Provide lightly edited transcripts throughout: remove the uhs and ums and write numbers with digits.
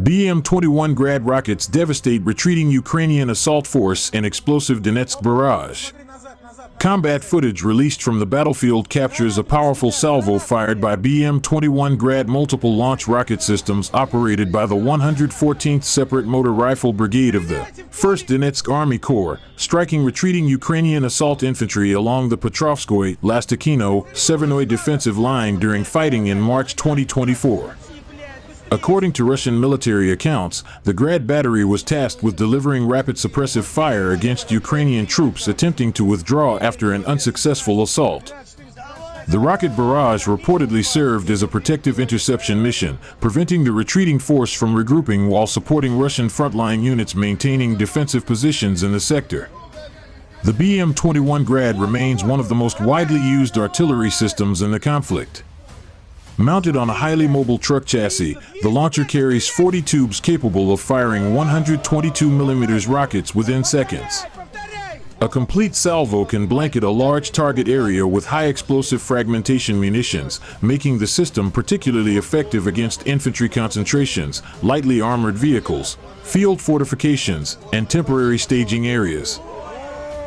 BM-21 Grad rockets devastate retreating Ukrainian assault force and explosive Donetsk barrage. Combat footage released from the battlefield captures a powerful salvo fired by BM-21 Grad multiple launch rocket systems operated by the 114th Separate Motor Rifle Brigade of the 1st Donetsk Army Corps, striking retreating Ukrainian assault infantry along the Petrovskoye-Lastakino-Severnoye defensive line during fighting in March 2024. According to Russian military accounts, the Grad battery was tasked with delivering rapid suppressive fire against Ukrainian troops attempting to withdraw after an unsuccessful assault. The rocket barrage reportedly served as a protective interception mission, preventing the retreating force from regrouping while supporting Russian frontline units maintaining defensive positions in the sector. The BM-21 Grad remains one of the most widely used artillery systems in the conflict. Mounted on a highly mobile truck chassis, the launcher carries 40 tubes capable of firing 122mm rockets within seconds. A complete salvo can blanket a large target area with high explosive fragmentation munitions, making the system particularly effective against infantry concentrations, lightly armored vehicles, field fortifications, and temporary staging areas.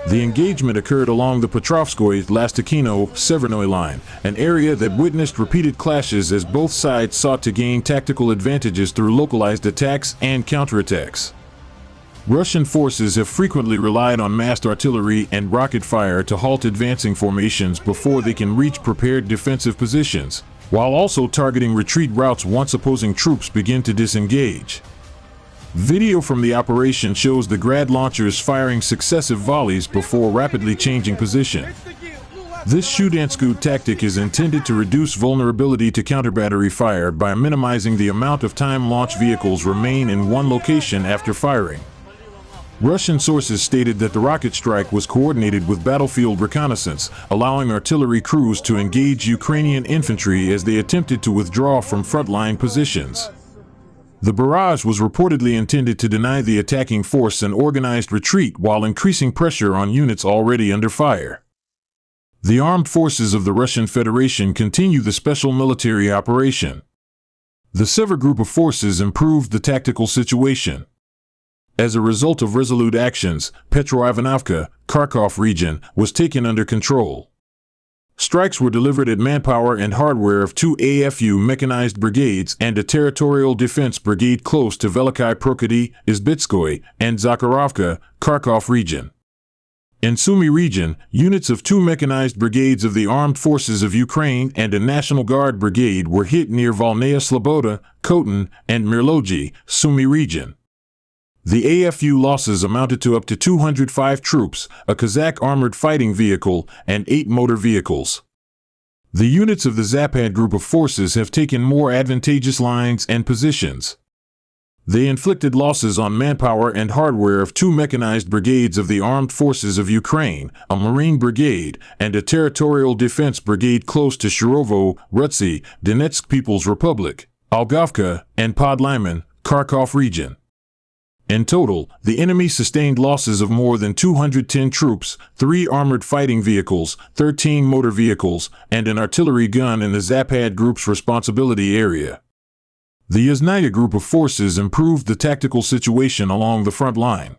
The engagement occurred along the Petrovskoye-Lastakino-Severnoye line, an area that witnessed repeated clashes as both sides sought to gain tactical advantages through localized attacks and counterattacks. Russian forces have frequently relied on massed artillery and rocket fire to halt advancing formations before they can reach prepared defensive positions, while also targeting retreat routes once opposing troops begin to disengage. Video from the operation shows the Grad launchers firing successive volleys before rapidly changing position. This shoot-and-scoot tactic is intended to reduce vulnerability to counter-battery fire by minimizing the amount of time launch vehicles remain in one location after firing. Russian sources stated that the rocket strike was coordinated with battlefield reconnaissance, allowing artillery crews to engage Ukrainian infantry as they attempted to withdraw from frontline positions. The barrage was reportedly intended to deny the attacking force an organized retreat while increasing pressure on units already under fire. The armed forces of the Russian Federation continue the special military operation. The Sever group of forces improved the tactical situation. As a result of resolute actions, Petroivanovka, Kharkov region, was taken under control. Strikes were delivered at manpower and hardware of 2 AFU mechanized brigades and a territorial defense brigade close to Veliky Prokody, Izbitskoye, and Zakharovka, Kharkov region. In Sumy region, units of 2 mechanized brigades of the Armed Forces of Ukraine and a National Guard brigade were hit near Volnaya Sloboda, Khotin, and Mirloji, Sumy region. The AFU losses amounted to up to 205 troops, a Kazakh armored fighting vehicle, and 8 motor vehicles. The units of the Zapad group of forces have taken more advantageous lines and positions. They inflicted losses on manpower and hardware of 2 mechanized brigades of the Armed Forces of Ukraine, a Marine brigade, and a territorial defense brigade close to Shirovo, Rutsy, Donetsk People's Republic, Algovka, and Podlyman, Kharkov region. In total, the enemy sustained losses of more than 210 troops, 3 armored fighting vehicles, 13 motor vehicles, and an artillery gun in the Zapad group's responsibility area. The Yasnaya group of forces improved the tactical situation along the front line.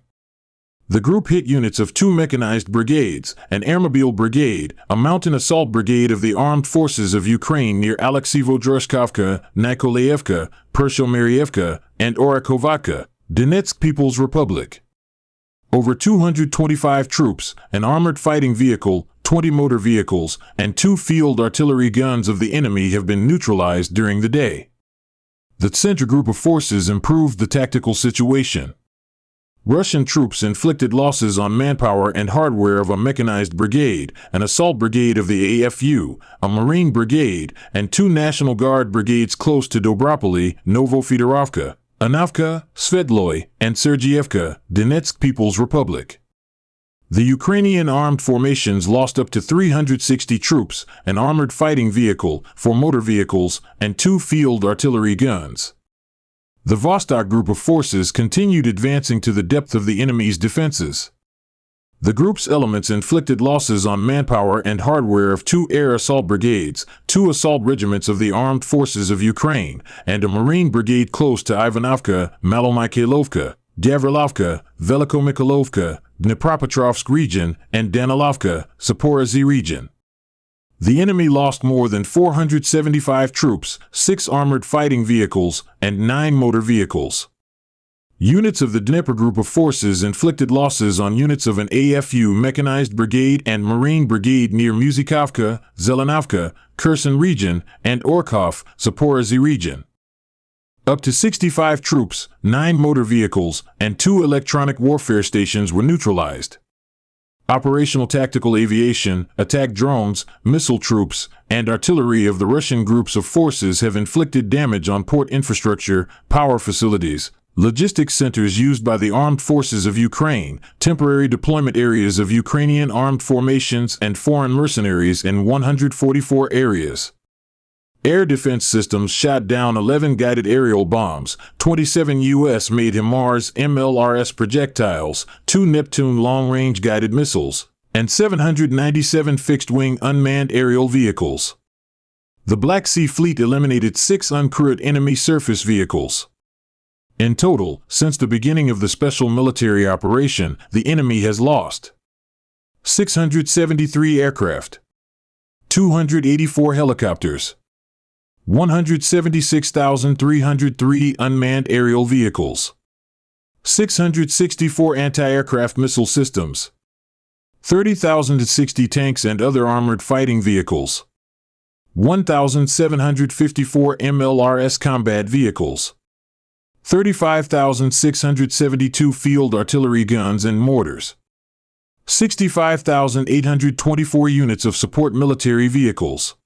The group hit units of 2 mechanized brigades, an airmobile brigade, a mountain assault brigade of the Armed Forces of Ukraine near Alexeyevo-Droshkovka, Nikolaevka, Pershomaryevka, and Orakovatka, Donetsk People's Republic. Over 225 troops, an armored fighting vehicle, 20 motor vehicles, and 2 field artillery guns of the enemy have been neutralized during the day. The center group of forces improved the tactical situation. Russian troops inflicted losses on manpower and hardware of a mechanized brigade, an assault brigade of the AFU, a Marine brigade, and 2 National Guard brigades close to Dobropoli, Novofedorovka, Anavka, Svetloy, and Sergievka, Donetsk People's Republic. The Ukrainian armed formations lost up to 360 troops, an armored fighting vehicle, 4 motor vehicles, and 2 field artillery guns. The Vostok group of forces continued advancing to the depth of the enemy's defenses. The group's elements inflicted losses on manpower and hardware of 2 air assault brigades, 2 assault regiments of the armed forces of Ukraine, and a Marine brigade close to Ivanovka, Malomikhailovka, Gavrilovka, Velikomikhailovka, Dnipropetrovsk region, and Danilovka, Zaporozhye region. The enemy lost more than 475 troops, 6 armored fighting vehicles, and 9 motor vehicles. Units of the Dnieper Group of Forces inflicted losses on units of an AFU Mechanized Brigade and Marine Brigade near Muzikovka, Zelenovka, Kherson region, and Orkhov, Zaporozhye region. Up to 65 troops, 9 motor vehicles, and 2 electronic warfare stations were neutralized. Operational tactical aviation, attack drones, missile troops, and artillery of the Russian groups of forces have inflicted damage on port infrastructure, power facilities, logistics centers used by the armed forces of Ukraine, temporary deployment areas of Ukrainian armed formations and foreign mercenaries in 144 areas. Air defense systems shot down 11 guided aerial bombs, 27 U.S.-made HIMARS MLRS projectiles, 2 Neptune long-range guided missiles, and 797 fixed-wing unmanned aerial vehicles. The Black Sea Fleet eliminated 6 uncrewed enemy surface vehicles. In total, since the beginning of the special military operation, the enemy has lost 673 aircraft, 284 helicopters, 176,303 unmanned aerial vehicles, 664 anti-aircraft missile systems, 30,060 tanks and other armored fighting vehicles, 1,754 MLRS combat vehicles, 35,672 field artillery guns and mortars, 65,824 units of support military vehicles,